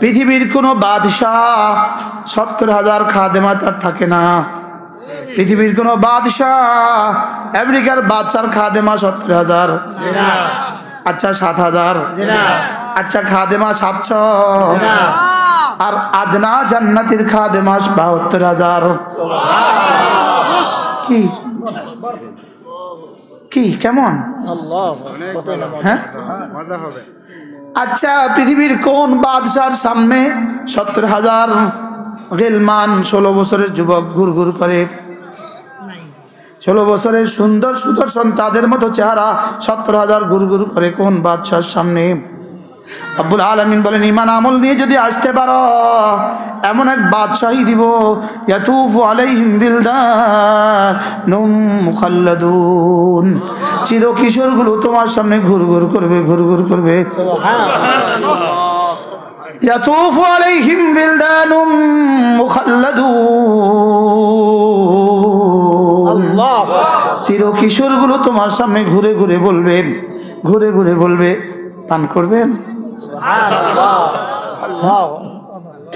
পৃথিবীর কোনো বাদশাহ ৭০,০০০ খাদেমা তার থাকে না। পৃথিবীর কোনো বাদশাহ, আমেরিকার বাদশার খাদেমা ৭০,০০০, আচ্ছা ৭,০০০, আচ্ছা খাদেমা ৭০০, আর আদনা জান্নাতের খাদেমা ৭২,০০০। কি কি কেমন? হ্যাঁ, আচ্ছা পৃথিবীর কোন বাদশার সামনে ৭০,০০০ গেলমান ১৬ বছরের যুবক ঘুরঘুর করে? ১৬ বছরের সুন্দর সুদর্শন চাঁদের মতো চেহারা ৭০,০০০ ঘুরঘুর করে কোন বাদশার সামনে? রব্বুল আলামিন বলেন, ঈমান আমল নিয়ে যদি আসতে পারো এমন এক বাদশাহী দিব, ইয়াতুফু আলাইহিম বিলদানুম মুখাল্লাদুন, চিরকিশোরগুলো তোমার সামনে ঘুরঘুর করবে, ঘুরঘুর করবে। ইয়াতুফু আলাইহিম বিলদানুম মুখাল্লাদুন, চিরকিশোরগুলো তোমার সামনে ঘুরে ঘুরে বলবে, ঘুরে ঘুরে বলবে, পান করবেন?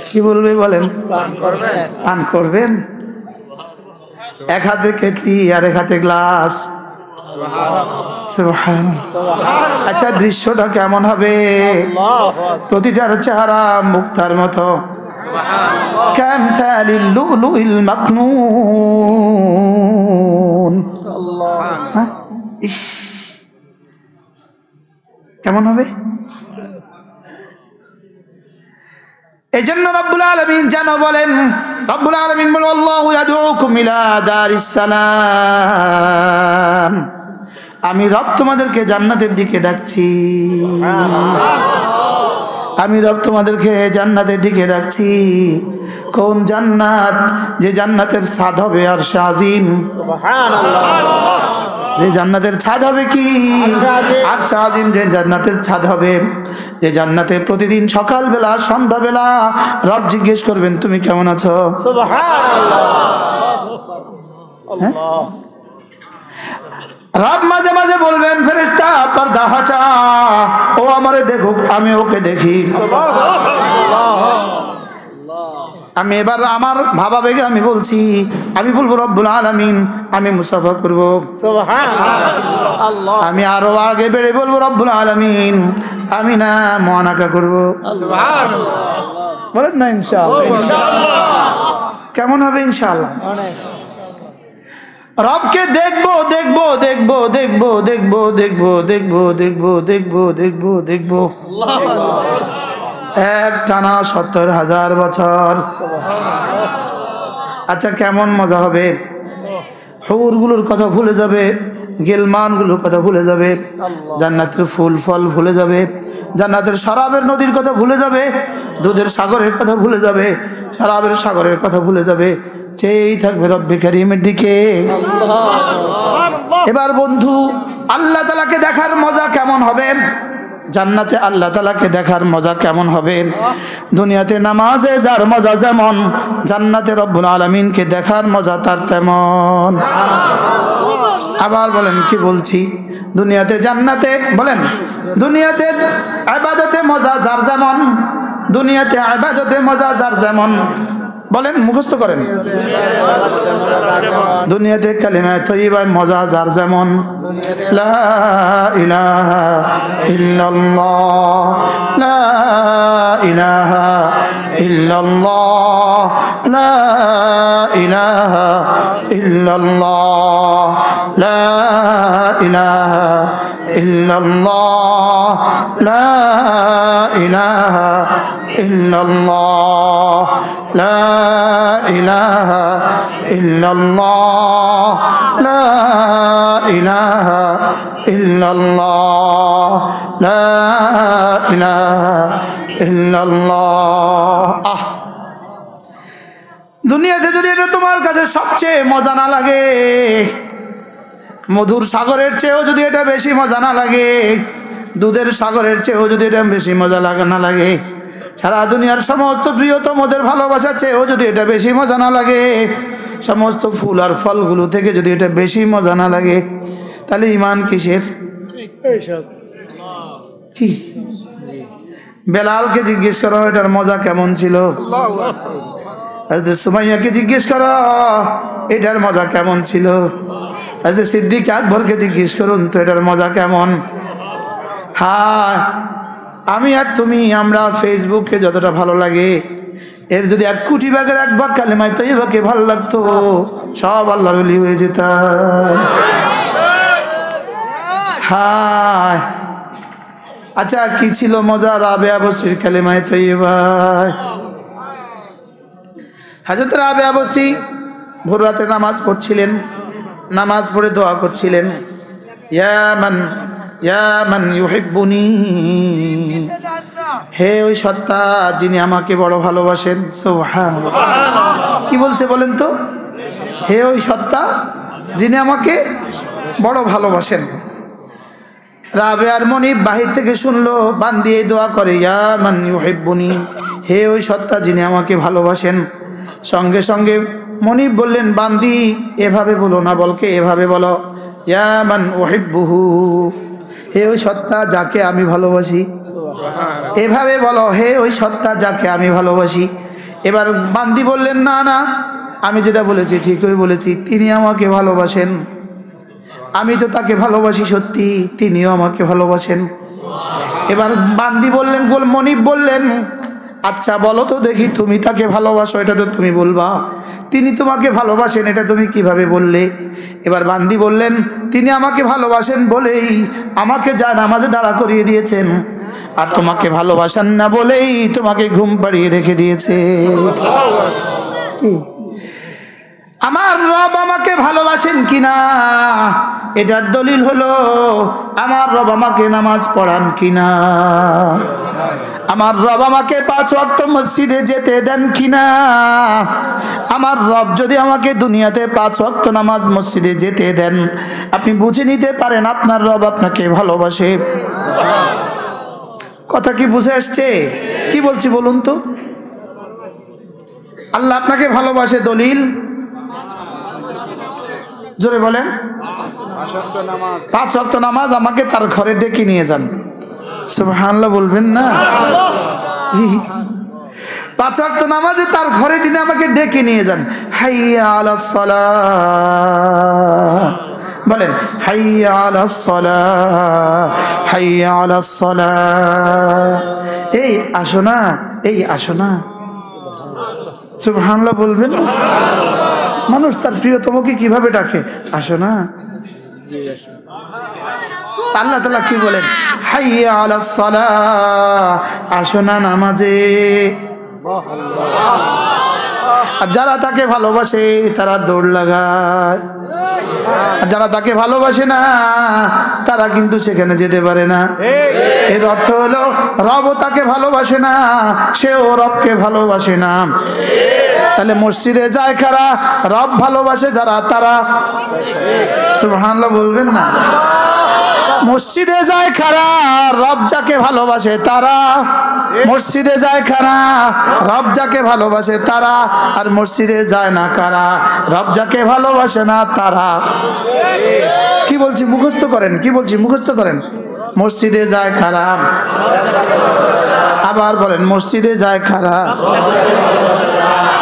কি বলবে বলেন? পান করবেন? এক হাতে কেটলি আর এক হাতে গ্লাস। আচ্ছা দৃশ্যটা কেমন হবে? প্রতিটার চেহারা মুক্তার মতো, কামসালিল লুলুইল মাকনুন। ইস, কেমন হবে? এজন্য রব্বুল আলামিন যেন বলেন, রব্বুল আলামিন বলেন, আল্লাহু ইয়াদউকুম ইলা দারিস সালাম, আমি রব তোমাদেরকে জান্নাতের দিকে ডাকছি, আমি রব তোমাদেরকে জান্নাতের দিকে ডাকছি। কোন জান্নাত? যে জান্নাতের ছাদ হবে আরশে আজিম। সুবহানাল্লাহ। যে জান্নাতের ছাদ হবে কি? আরশে আজিম। যে জান্নাতের ছাদ হবে, যে জান্নাতে প্রতিদিন সকালবেলা সন্ধ্যাবেলা রব জিজ্ঞেস করবেন তুমি কেমন আছো। সুবহানাল্লাহ। রব মাঝে মাঝে বলবেন, ফেরেশতা পর্দা হটা, ও আমারে দেখুক আমি ওকে দেখি। আমি এবার আমার ভাবাবেগে আমি বলছি, আমি বলবো রব্বুল আলামিন আমি মুসাফা করব। সুবহানাল্লাহ। আমি আরো আগে বেড়ে বলবো রব্বুল আলামিন আমি না মুআনাকা করব। সুবহানাল্লাহ। বলেন না ইনশাআল্লাহ। কেমন হবে ইনশাআল্লাহ? রবকে দেখবো দেখবো দেখবো দেখবো দেখবো দেখবো দেখবো দেখবো দেখবো দেখবো দেখবো এক টানা ৭০,০০০ বছর। আচ্ছা কেমন মজা হবে? হুরগুলোর কথা ভুলে যাবে, গেলমানগুলোর কথা ভুলে যাবে, জান্নাতের ফুল ফল ভুলে যাবে, জান্নাতের শরাবের নদীর কথা ভুলে যাবে, দুধের সাগরের কথা ভুলে যাবে, শরাবের সাগরের কথা ভুলে যাবে, চেয়েই থাকবে রব্বে কারীমের দিকে। এবার বন্ধু, আল্লাহ তাআলাকে দেখার মজা কেমন হবে? জান্নাতে আল্লাহ তাআলাকে দেখার মজা কেমন হবে? দুনিয়াতে নামাজে যার মজা যেমন, জান্নাতে রব্বুল আলামিনকে দেখার মজা তার তেমন। আবার বলেন কি বলছি? দুনিয়াতে জান্নাতে বলেন, দুনিয়াতে ইবাদতে মজা যার যেমন, দুনিয়াতে ইবাদতে মজা যার যেমন, বলেন মুখস্থ করেন। দুনিয়াতে কালিমা তয়্যিবায় মজা যার যেমন, লা ইলাহা ইল্লাল্লাহ, লা ইলাহা ইল্লাল্লাহ, লা ইলাহা ইল্লাল্লাহ, লা ইলাহা ইল্লাল্লাহ, লা ইলাহা ইল্লাল্লাহ, লা ইলাহা ইল্লাল্লাহ, লা ইলাহা ইল্লাল্লাহ, লা ইলাহা ইল্লাল্লাহ। আহ, দুনিয়াতে যদি এটা তোমার কাছে সবচেয়ে মজা না লাগে, মধুর সাগরের চেয়েও যদি এটা বেশি মজা না লাগে, দুধের সাগরের চেয়েও যদি এটা বেশি মজা না লাগে, সারা দুনিয়ার সমস্ত প্রিয়তমদের ভালোবাসার চেয়েও যদি এটা বেশি মজা না লাগে, সমস্ত ফুল আর ফলগুলো থেকে যদি এটা বেশি মজা না লাগে, তাহলে ঈমান কিসের? কি বেলালকে জিজ্ঞেস করো এটার মজা কেমন ছিল। হযরত সুমাইয়াকে জিজ্ঞেস করো এটার মজা কেমন ছিল। হযরত সিদ্দিক আকবরকে জিজ্ঞেস করুন তো এটার মজা কেমন। হ্যাঁ, আমি আর তুমি আমরা ফেসবুকে যতটা ভালো লাগে, এর যদি 1 কোটি ভাগের 1 ভাগ কালেমায়ে তয়্যিবাকে ভালো লাগতো, সব আল্লাহর ওলি হয়ে যেতাম। হ্যাঁ, আচ্ছা কি ছিল মজা রাবেয়া বসরির কালেমায়ে তয়্যিবা। হযরত রাবেয়া বসরি ভোর রাতে নামাজ পড়ছিলেন, নামাজ পড়ে দোয়া করছিলেন, ইয়া মান ইউহিব্বুনি, হে ওই সত্তা যিনি আমাকে বড় ভালোবাসেন। সুবহানাল্লাহ, কি বলছে বলেন তো? হে ওই সত্তা যিনি আমাকে বড় ভালোবাসেন। রাবেয়ার মনিব বাহির থেকে শুনলো বান্দি এই দোয়া করে, ইয়া মান ইউহিব্বুনি, হে ওই সত্তা যিনি আমাকে ভালোবাসেন। সঙ্গে সঙ্গে মনিব বললেন, বান্দি এভাবে বলো না, বলকে এভাবে বলো, ইয়া মান উহিব্বুহু, হে ওই সত্তা যাকে আমি ভালোবাসি। এভাবে বলো, হে ওই সত্তা যাকে আমি ভালোবাসি। এবার বান্দি বললেন, না না, আমি যেটা বলেছি ঠিকই বলেছি, তিনি আমাকে ভালোবাসেন, আমি তো তাকে ভালোবাসি সত্যি, তিনিও আমাকে ভালোবাসেন। এবার বান্দি বললেন, মনিব বললেন, আচ্ছা বলো তো দেখি, তুমি তাকে ভালোবাসো এটা তো তুমি বলবা, তিনি তোমাকে ভালোবাসেন এটা তুমি কিভাবে বললে? এবার বান্দি বললেন, তিনি আমাকে ভালোবাসেন বলেই আমাকে যা নামাজে দাঁড়া করিয়ে দিয়েছেন, আর তোমাকে ভালোবাসেন না বলেই তোমাকে ঘুম পাড়িয়ে রেখে দিয়েছে। আমার রব আমাকে ভালোবাসেন কিনা এটার দলিল হলো আমার রব আমাকে নামাজ পড়ান কিনা, আমার রব আমাকে 5 ওয়াক্ত মসজিদে যেতে দেন কিনা। আমার রব যদি আমাকে দুনিয়াতে 5 ওয়াক্ত নামাজ মসজিদে যেতে দেন, আপনি বুঝে নিতে পারেন আপনার রব আপনাকে ভালোবাসে। কথা কি বুঝে আসছে? কি বলছি বলুন তো? আল্লাহ আপনাকে ভালোবাসে দলিল জোরে বলেন। 5 ওয়াক্ত নামাজ আমাকে তার ঘরে ডেকে নিয়ে যান, সুবহানাল্লাহ বলবেন না? 5 ওয়াক্ত নামাজে তার ঘরে তিনি আমাকে ডেকে নিয়ে যান। হাইয়া আলাস সালাহ বলেন, হাইয়া আলাস সালাহ, হাইয়া আলাস সালাহ, এই আসো না, এই আসো না। সুবহানাল্লাহ বলবেন। মানুষ তার প্রিয়তমকে কিভাবে ডাকে? আসো না। আল্লাহ তাআলা কি বলেন? হাইয়া আলাস সালাহ, আসো না নামাজে। আর যারা তাকে ভালোবাসে তারা দৌড় লাগায়, আর যারা তাকে ভালোবাসে না তারা কিন্তু সেখানে যেতে পারে না। এর অর্থ হলো রব তাকে ভালোবাসে না, সেও রবকে ভালোবাসে না। তাহলে মসজিদে যায় কারা? রব ভালোবাসে যারা, তারা। সুবহানাল্লাহ বলবেন না? মসজিদে যায় কারা? রব যাকে ভালোবাসে তারা। মসজিদে যায় কারা? রব যাকে ভালোবাসে তারা। আর মসজিদে যায় না কারা? রব যাকে ভালোবাসে না তারা। কি বলছি মুখস্থ করেন, কি বলছি মুখস্থ করেন। মসজিদে যায় কারা? আবার বলেন, মসজিদে যায় কারা?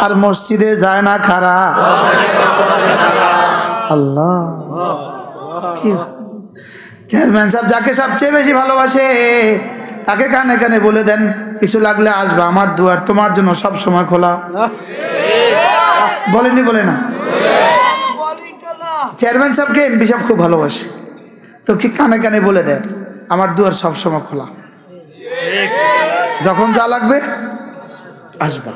আর মসজিদে যায় না কারা? আল্লাহ। কি চেয়ারম্যান সাহেব যাকে সবচেয়ে বেশি ভালোবাসে তাকে কানে কানে বলে দেন, কিছু লাগলে আসবা, আমার দুয়ার তোমার জন্য সব সময় খোলা। বলেনি? বলে না? চেয়ারম্যান সাহেবকে এমপি সাহেব খুব ভালোবাসে, তো কি কানে কানে বলে দেয়, আমার দুয়ার সব সময় খোলা, যখন যা লাগবে আসবা।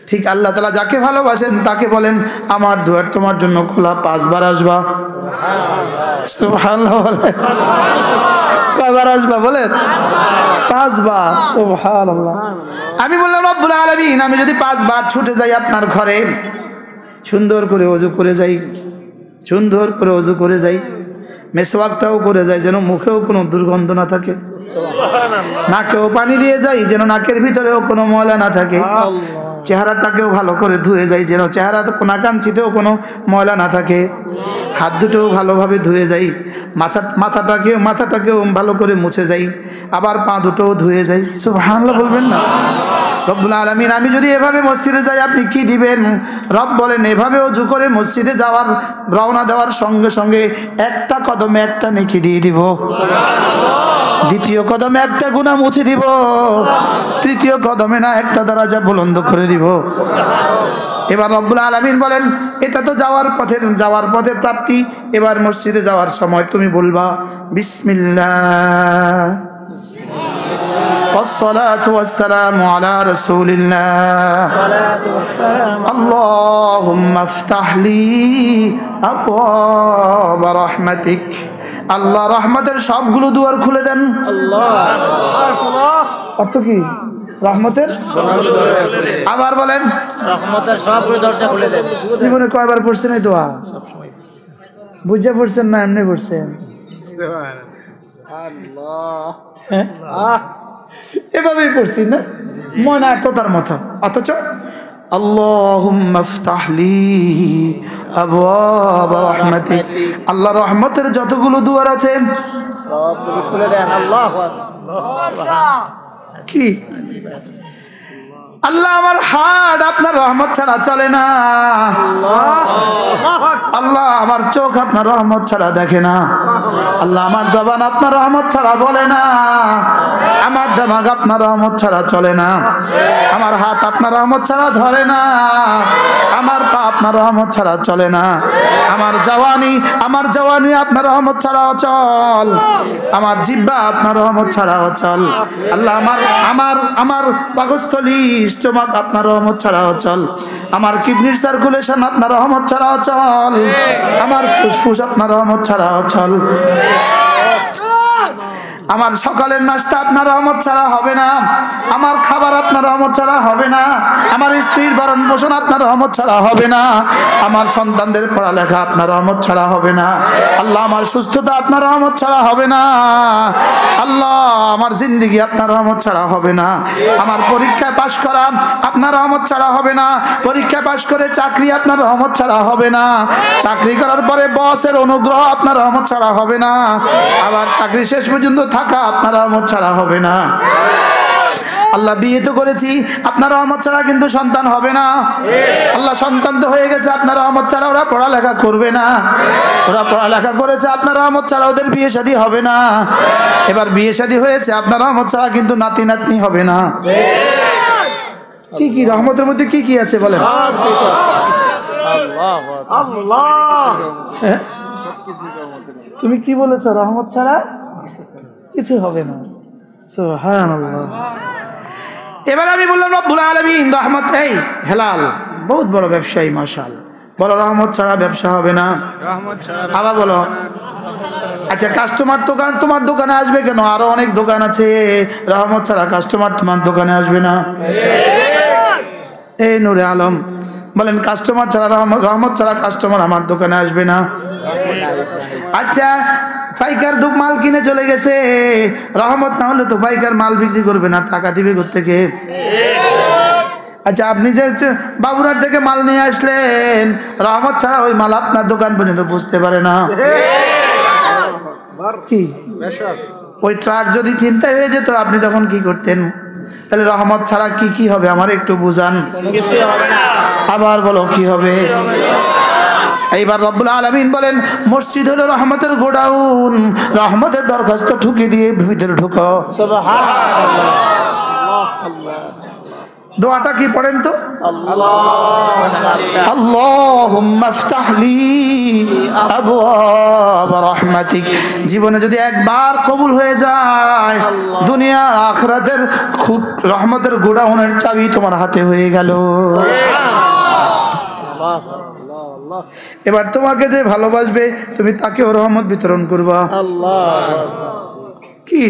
ঠিক আল্লাহ তাআলা যাকে ভালোবাসেন তাকে বলেন, আমার দুয়ার তোমার জন্য খোলা, 5 বার আসবা। সুবহানাল্লাহ বলেন। কয়বার আসবা বলেন? 5 বার। সুবহানাল্লাহ। আমি বললাম, রব্বুল আলামিন, আমি যদি 5 বার ছুটে যাই আপনার ঘরে, সুন্দর করে ওযু করে যাই, সুন্দর করে ওযু করে যাই, মেসওয়াকটাও করে যাই, যেন মুখেও কোনো দুর্গন্ধ না থাকে, নাকেও পানি দিয়ে যাই, যেন নাকের ভিতরেও কোনো ময়লা না থাকে, চেহারাটাকেও ভালো করে ধুয়ে যাই, যেন চেহারা কোনাকাঞ্চিতেও কোনো ময়লা না থাকে, হাত দুটো ভালোভাবে ধুয়ে যাই, মাথাটাকেও ভালো করে মুছে যাই, আবার পা দুটোও ধুয়ে যাই। সুবহানাল্লাহ বলবেন না? রব্বুল আলামিন, আমি যদি এভাবে মসজিদে যাই আপনি কি দিবেন? রব বলেন, এভাবে ওযু করে মসজিদে যাওয়ার রওনা দেওয়ার সঙ্গে সঙ্গে একটা কদমে একটা নেকি দিয়ে দিব, দ্বিতীয় কদমে একটা গুনাহ মুছে দিব, তৃতীয় কদমে না একটা দরজা বুলন্দ করে দিব। এবার রব্বুল আলামিন বলেন, এটা তো যাওয়ার পথের প্রাপ্তি। এবার মসজিদে যাওয়ার সময় তুমি বলবা বিসমিল্লাহ والصلاة والسلام على رسول الله اللهم افتح لي أبواب رحمتك। আল্লাহ রহমতের সবগুলো দুয়ার খুলে দেন। অর্থ কি? রহমতের আবার বলেন, রহমতের সবগুলো দরজা খুলে দেন। জীবনে কয়বার পড়ছেন এই দোয়া? বুঝে পড়ছেন না এমনি পড়ছেন? এভাবেই পড়ছি না, মনে তো তার মতো। অথচ আল্লাহুম্মা ইফতাহ লি আবওয়াব রাহমাতিক, আল্লাহ রহমতের যতগুলো দুয়ার আছে সবগুলো খুলে দেন। আল্লাহু আকবার। কি আল্লাহ, আমার হাত আপনার রহমত ছাড়া চলে না। আল্লাহ, আমার চোখ আপনার রহমত ছাড়া দেখে না। আল্লাহ, আমার জবান আপনার রহমত ছাড়া বলে না। আমার দিমাগ আপনার রহমত ছাড়া চলে না। আমার হাত আপনার রহমত ছাড়া ধরে না। আমার পা আপনার রহমত ছাড়া চলে না। আমার জওয়ানি আপনার রহমত ছাড়া অচল। আমার জিহ্বা আপনার রহমত ছাড়া অচল। আল্লাহ, আমার পাকস্থলী স্টোমাক আপনার রহমত ছাড়া অচল। আমার কিডনির সার্কুলেশন আপনার রহমত ছাড়া অচল। আমার ফুসফুস আপনার রহমত ছাড়া অচল। আমার সকালের নাস্তা আপনার রহমত ছাড়া হবে না। আমার খাবার আপনার রহমত ছাড়া হবে না। আমার স্ত্রীর ভরণ পোষণ আপনার রহমত ছাড়া হবে না। আমার সন্তানদের পড়ালেখা আপনার রহমত ছাড়া হবে না। আল্লাহ, আমার সুস্থতা আপনার রহমত ছাড়া হবে না। আল্লাহ, আমার জিন্দেগি আপনার রহমত ছাড়া হবে না। আমার পরীক্ষায় পাশ করা আপনার রহমত ছাড়া হবে না। পরীক্ষায় পাশ করে চাকরি আপনার রহমত ছাড়া হবে না। চাকরি করার পরে বসের অনুগ্রহ আপনার রহমত ছাড়া হবে না। আবার চাকরি শেষ পর্যন্ত থাকা আপনার রহমত ছাড়া হবে না। আল্লাহ, বিয়ে তো করেছি আপনার রহমত ছাড়া কিন্তু সন্তান হবে না। আল্লাহ, সন্তান তো হয়ে গেছে আপনার রহমত ছাড়া ওরা পড়ালেখা করবে না। ওরা পড়ালেখা করেছে আপনার রহমত ছাড়া ওদের বিয়ে শাদী হবে না। এবার বিয়ে শাদী হয়েছে আপনার রহমত ছাড়া কিন্তু নাতি নাতনি হবে না। কি কি রহমতের মধ্যে কি কি আছে বলেন? হ্যাঁ? তুমি কি বলেছ? রহমত ছাড়া কিছু হবে না। সুবহানাল্লাহ। এবার আমি বললাম রব্বুল আলামিন রহমত, এই হেলাল বহুত বড় ব্যবসায়ী, মাশাআল্লাহ, বলো রহমত ছাড়া ব্যবসা হবে না। আবার বলো, আচ্ছা কাস্টমার তোমার দোকানে আসবে কেন? আরো অনেক দোকান আছে, রহমত ছাড়া কাস্টমার তোমার দোকানে আসবে না। এই নূরে আলম বলেন, কাস্টমার ছাড়া রহমত ছাড়া কাস্টমার আমার দোকানে আসবে না। আচ্ছা, পাইকার মাল কিনে চলে গেছে, রহমত না হলে তো পাইকার মাল বিক্রি করবে না, টাকা দিবে কোত্থেকে? আচ্ছা, আপনি যে বাবুরার থেকে মাল নিয়ে আসলেন, রহমত ছাড়া ওই মাল আপনার দোকান পর্যন্ত বুঝতে পারে না। কি ওই ট্রাক যদি চিন্তা হয়ে যেত আপনি তখন কি করতেন? তাহলে রহমত ছাড়া কি কি হবে আমার একটু বুঝান। আবার বলো কি হবে? এইবার রব্বুল আলামিন বলেন, মসজিদ হলো রহমতের গোডাউন, রহমতের দরখাস্ত ঠুকে দিয়ে ভিতরে ঢুকো। দোয়াটা কি পড়েন তো? আল্লাহুম্মা ইফতাহ লি আবওয়াব রাহমাতিক। জীবনে যদি একবার কবুল হয়ে যায়, দুনিয়া আখিরাতের রহমতের গোডাউনের চাবি তোমার হাতে হয়ে গেল। এবার তোমাকে যে ভালোবাসবে তুমি তাকেও রহমত বিতরণ করবা। কি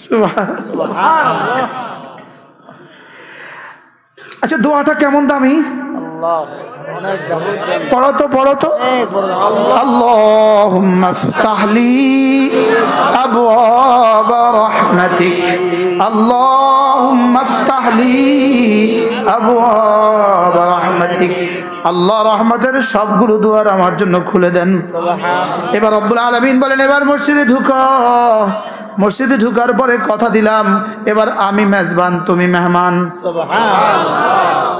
সুবহানাল্লাহ। আচ্ছা, দোয়াটা কেমন দামি? পড়ো তো। আল্লাহুম্মা ইফতাহ লি আবওয়াব রাহমাতিক, আল্লাহুম্মা ইফতাহ লি আবওয়াব রাহমাতিক, আল্লাহ রহমতের সবগুলো দুয়ার আমার জন্য খুলে দেন। এবার রব্বুল আলামিন বলেন, এবার মসজিদে ঢুকো। মসজিদে ঢুকার পরে কথা দিলাম, এবার আমি মেজবান তুমি মেহমান।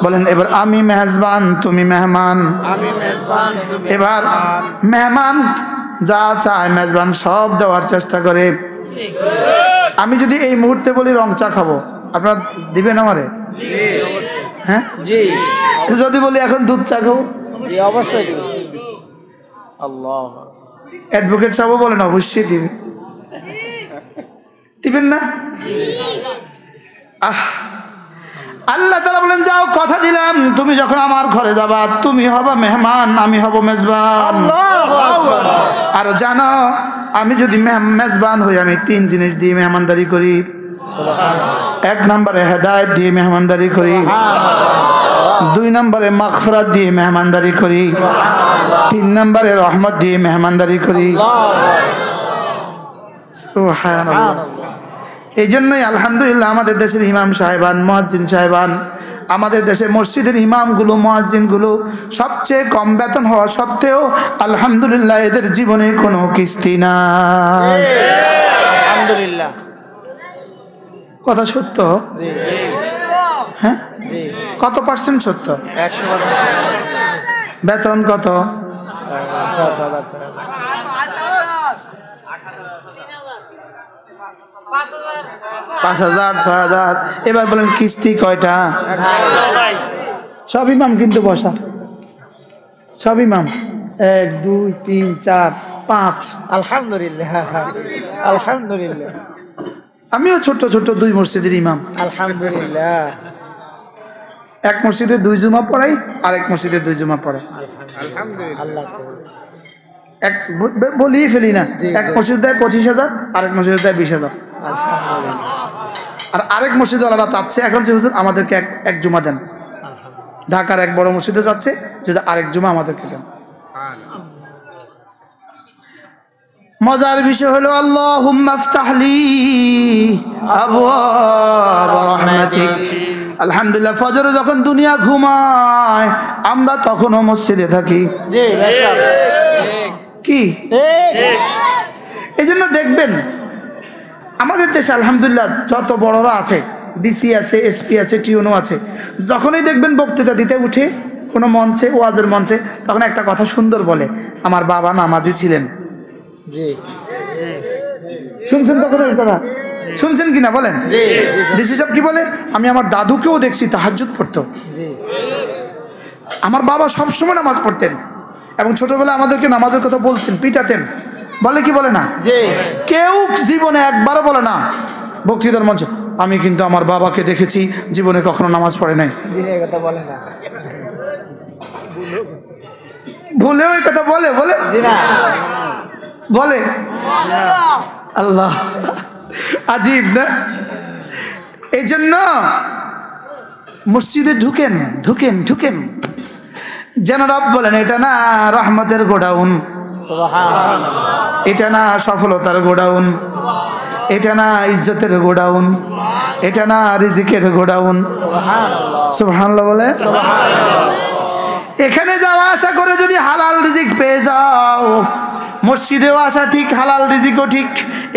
বলেন, এবার আমি মেজবান তুমি মেহমান। এবার মেহমান যা চায় মেজবান সব দেওয়ার চেষ্টা করে। আমি যদি এই মুহূর্তে বলি রং চা খাবো, আপনারা দিবেন আমারে? হ্যাঁ, যদি বলি এখন দুধ চা খাবো, অবশ্যই আল্লাহ অ্যাডভোকেট সাহেব বলেন অবশ্যই দিবে, দিবেন না? আল্লাহ তাআলা বলেন, যাও কথা দিলাম, তুমি যখন আমার ঘরে যাবা তুমি হবা মেহমান, আমি হব মেজবান। আর জানো, আমি যদি মেজবান হই আমি 3 জিনিস দিয়ে মেহমানদারি করি। 1 নম্বরে হেদায়েত দিয়ে মেহমানদারি করি, 2 নম্বরে মাগফিরাত দিয়ে মেহমানদারি করি, 3 নম্বরে রহমত দিয়ে মেহমানদারি করি। সুবহানাল্লাহ। এই জন্যই আলহামদুলিল্লাহ আমাদের দেশের ইমাম সাহেবান, মুয়াজ্জিন সাহেবান, আমাদের দেশের মসজিদের ইমামগুলো, মুয়াজ্জিনগুলো সবচেয়ে কম বেতন হওয়া সত্ত্বেও আলহামদুলিল্লাহ এদের জীবনে কোনো কিস্তি নাই। আলহামদুলিল্লাহ। কথা সত্য? হ্যাঁ, কত পার্সেন্ট সত্য? 100%। বেতন কত? 5,000, 6,000। এবার বলেন কিস্তি কয়টা? সব ইমাম কিন্তু বসা, সব ইমাম 1, 2, 3, 4, 5। আলহামদুলিল্লাহ, আলহামদুলিল্লাহ। আমিও ছোট ছোট 2 মসজিদের ইমাম। আলহামদুলিল্লাহ। এক মসজিদে 2 জুমা পড়াই, আরেক মসজিদে 2 জুমা পড়াই। আল্লাহ এক বলিয়ে ফেলি না, এক মসজিদ দেয় 25,000, আরেক মসজিদে দেয় 20,000। আর আরেক মসজিদ ওনারা চাচ্ছে এখন যে হুজুর আমাদেরকে এক জুমা দেন। ঢাকার এক বড় মসজিদে যাচ্ছে যে আরেক জুমা আমাদেরকে দেন। মজার বিষয় হলো আল্লাহুম্মা ইফতাহলি আবওয়াব রাহমাতিক। আলহামদুলিল্লাহ, ফজরে যখন দুনিয়া ঘুমায় আমরা তখনও মসজিদে থাকি। জি, কি এই জন্য দেখবেন আমাদের দেশে আলহামদুলিল্লাহ যত বড়রা আছে, ডিসি আছে, এসপি আছে, টিউনো আছে, যখনই দেখবেন বক্তৃতা দিতে উঠে কোনো মঞ্চে, ওয়াজের মঞ্চে, তখন একটা কথা সুন্দর বলে, আমার বাবা নামাজি ছিলেন। জি, শুনছেন তখন এই কথা? শুনছেন কিনা বলেন? ডিসি সাহেব কি বলে, আমি আমার দাদুকেও দেখছি তাহাজ্জুদ পড়তো, আমার বাবা সবসময় নামাজ পড়তেন এবং ছোটবেলায় আমাদেরকে নামাজের কথা বলতেন, পিটাতেন। বলে কি বলে না? কেউ জীবনে একবারও বলে না বক্তৃতার মঞ্চে, আমি কিন্তু আমার বাবাকে দেখেছি জীবনে কখনো নামাজ পড়ে নাই। ভুলেও এই কথা বলে বলে বলে আল্লাহ, আজীব না? এই জন্য মসজিদে ঢুকেন ঢুকেন ঢুকেন যেন রব বলেন, এটা না রহমতের গোডাউন, এটা না সফলতার গোডাউন, এটা না ইজ্জতের গোডাউন, এটা না রিজিকের গোডাউন। সুবহানাল্লাহ বলে। এখানে যাওয়া আসা করে যদি হালাল রিজিক পেয়ে যাও, মসজিদেও আসা ঠিক, হালাল রিজিকও ঠিক।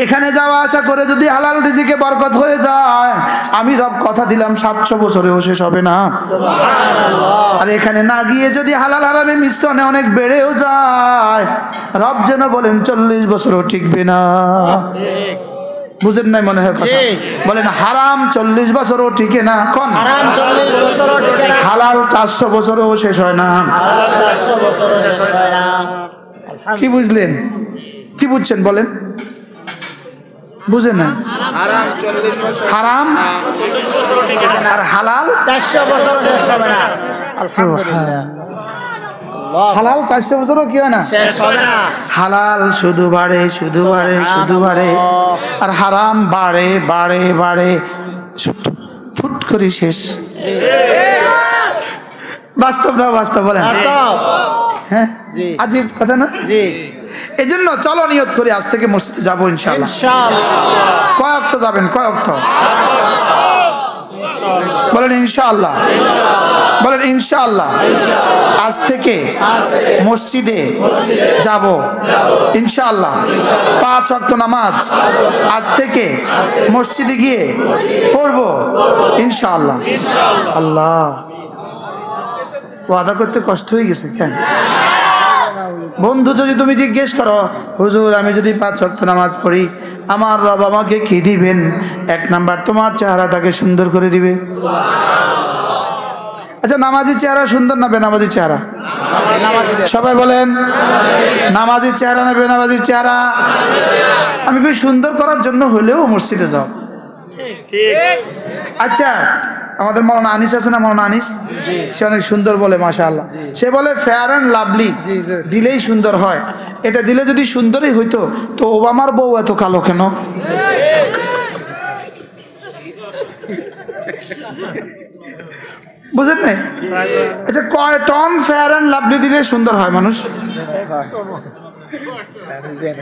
এখানে যাওয়া আসা করে যদি হালাল রিজিকে বরকত হয়ে যায়, আমি রব কথা দিলাম 700 বছরেও শেষ হবে না। আর এখানে না গিয়ে যদি হালাল হারামে মিশ্রণে অনেক বেড়েও যায়, রব যেন বলেন 40 বছরও টিকবে না। বুঝেন নাই মনে হয় কথা? বলেন হারাম 40 বছরও টিকে না, কোন হালাল 400 বছরও শেষ হয় না। কি বুঝলেন? কি বুঝছেন বলেন? বুঝেন না? হারাম আর হালাল 400 বছর শেষ হবে না। আলহামদুলিল্লাহ। হালাল 400 বছরও কি হয় না, শেষ হবে না। হালাল শুধু বাড়ে শুধু বাড়ে শুধু বাড়ে, আর হারাম বাড়ে বাড়ে বাড়ে, ফুট করে শেষ। বাস্তব না বাস্তব বলেন? হ্যাঁ, আজীব কথা না? এই জন্য চলো নিয়ত করি আজ থেকে মসজিদে যাবো ইনশাআল্লাহ। কয় ওয়াক্ত যাবেন? কয় ওয়াক্ত বলেন? ইনশাআল্লাহ। বলেন ইনশাআল্লাহ। আজ থেকে মসজিদে যাব ইনশাআল্লাহ। 5 ওয়াক্ত নামাজ আজ থেকে মসজিদে গিয়ে পড়বো ইনশাআল্লাহ। আল্লাহ, ওয়াদা করতে কষ্ট হয়ে গেছে কেন? বন্ধু, যদি তুমি জিজ্ঞেস করো হুজুর আমি যদি 5 ওয়াক্ত নামাজ পড়ি আমার রব আমাকে কি দিবেন? 1 নাম্বার তোমার চেহারাটাকে সুন্দর করে দিবে। আচ্ছা, নামাজি চেহারা সুন্দর না বেনামাজি চেহারা? সবাই বলেন, নামাজি চেহারা না বেনামাজির চেহারা? আমি কি সুন্দর করার জন্য হলেও মসজিদে যাও? আচ্ছা, আমাদের মৌলানা আনিস আছে না, মৌলানা আনিস, সে অনেক সুন্দর বলে মাশাআল্লাহ। সে বলে ফেয়ার অ্যান্ড লাভলি দিলেই সুন্দর হয়। এটা দিলে যদি সুন্দরই হইতো তো ওবামার বউ এত কালো কেন? বুঝেন না? আচ্ছা, কয় টন ফেয়ার অ্যান্ড লাভলি দিলে সুন্দর হয় মানুষ?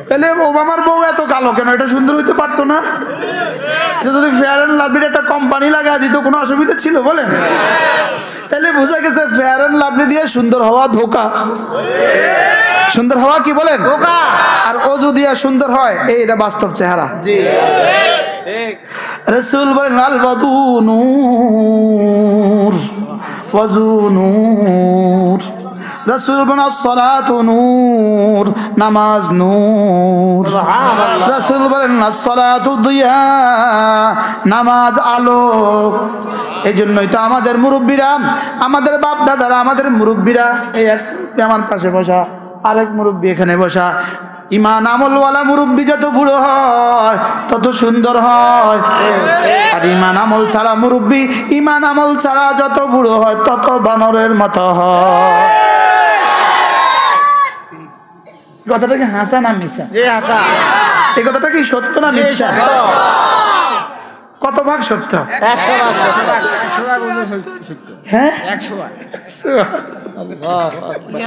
তাহলে ওবামার বউ এত কালো কেন? এটা সুন্দর হইতে পারতো না? যদি ফেয়ার অ্যান্ড লাভলির একটা কোম্পানি লাগা দিত কোনো অসুবিধা ছিল বলেন? তাহলে বোঝা গেছে ফেয়ার অ্যান্ড লাভলি দিয়ে সুন্দর হওয়া ধোকা। সুন্দর হওয়া কি বলেন? ধোকা। আর অজু দিয়া সুন্দর হয়, এটা বাস্তব চেহারা। রাসূল বলেন আল ওয়াদু নূর, ওয়াজু নূর। রাসূল বলেন আসসালাতু নূর, নামাজ নূর। রাসূল বলেন আসসালাতু দিয়া, নামাজ আলো। এই জন্যই তো আমাদের মুরব্বীরা, আমাদের বাপ দাদারা, আমাদের মুরব্বীরা, এই এক আমার পাশে বসা, আরেক মুরব্বী এখানে বসা, ইমান আমলওয়ালা মুরব্বী যত বুড়ো হয় তত সুন্দর হয়। আর ইমান আমল ছাড়া মুরব্বী, ইমান আমল ছাড়া যত বুড়ো হয় তত বানরের মতো হয়। কথাটা কি হাসা না মিশা? এই কথাটা কি সত্য না মিথ্যা? কত ভাগ সত্য? 100 হ্যাঁ,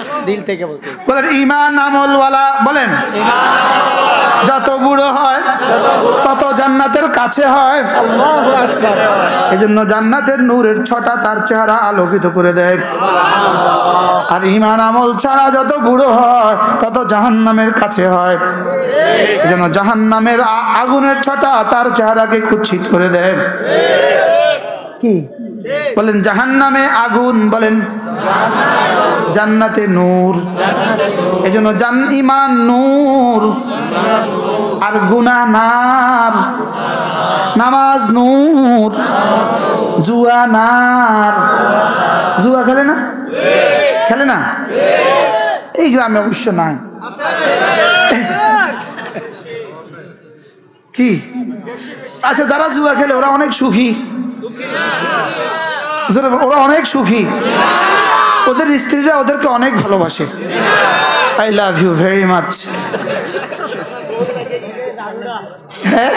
100 দিল থেকে বলতে। বলেন ইমান আমলওয়ালা, বলেন যত বুড়ো হয় তত জান্নাতের কাছে হয়। এই জন্য জান্নাতের নূরের ছটা তার চেহারা আলোকিত করে দেয়। আর ইমান আমল ছাড়া যত বুড়ো হয় তত জাহান্নামের কাছে হয়। এই জন্য জাহান্নামের আগুনের ছটা তার চেহারাকে কুৎসিত করে দেয়। কি বলেন? জাহান্নামে আগুন, বলেন জান্নাতে নূর। এই জন্য ইমান নূর আর গুনাহ নার, নামাজ নূর, জুয়া নার। জুয়া খেলে না? খেলে না? এই গ্রামে অবশ্য নাই। কি? আচ্ছা, যারা জুয়া খেলে ওরা অনেক সুখী, ওরা অনেক সুখী, ওদের স্ত্রীরা ওদেরকে অনেক ভালোবাসে। I love you very much. হ্যাঁ,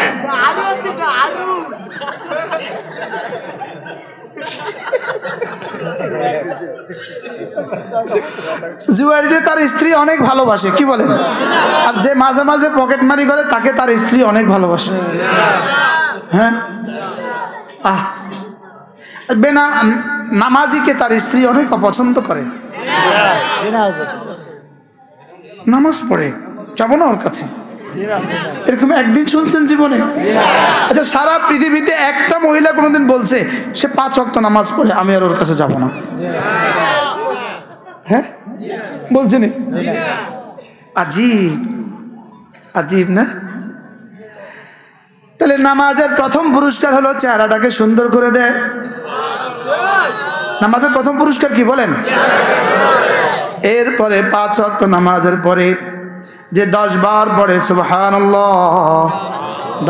জুয়ারিরে তার স্ত্রী অনেক ভালোবাসে, কি বলেন? আর যে মাঝে মাঝে পকেট মারি করে তাকে তার স্ত্রী অনেক ভালোবাসে। হ্যাঁ, বেনা নামাজিকে তার স্ত্রী অনেক অপছন্দ করে। নামাজ পড়ে, যাবো না ওর কাছে, এরকম একদিন শুনছেন জীবনে? আচ্ছা, সারা পৃথিবীতে একটা মহিলা কোনোদিন বলছে সে 5 ওয়াক্ত নামাজ পড়ে আমি আর ওর কাছে যাবো না? হ্যাঁ, বলছেন? আজীব, আজীব না? তাহলে নামাজের প্রথম পুরস্কার হলো চেহারাটাকে সুন্দর করে দেয়। নামাজের প্রথম পুরস্কার কি বলেন? এরপরে 5 ওয়াক্ত নামাজের পরে যে 10 বার পড়ে সুবহানাল্লাহ,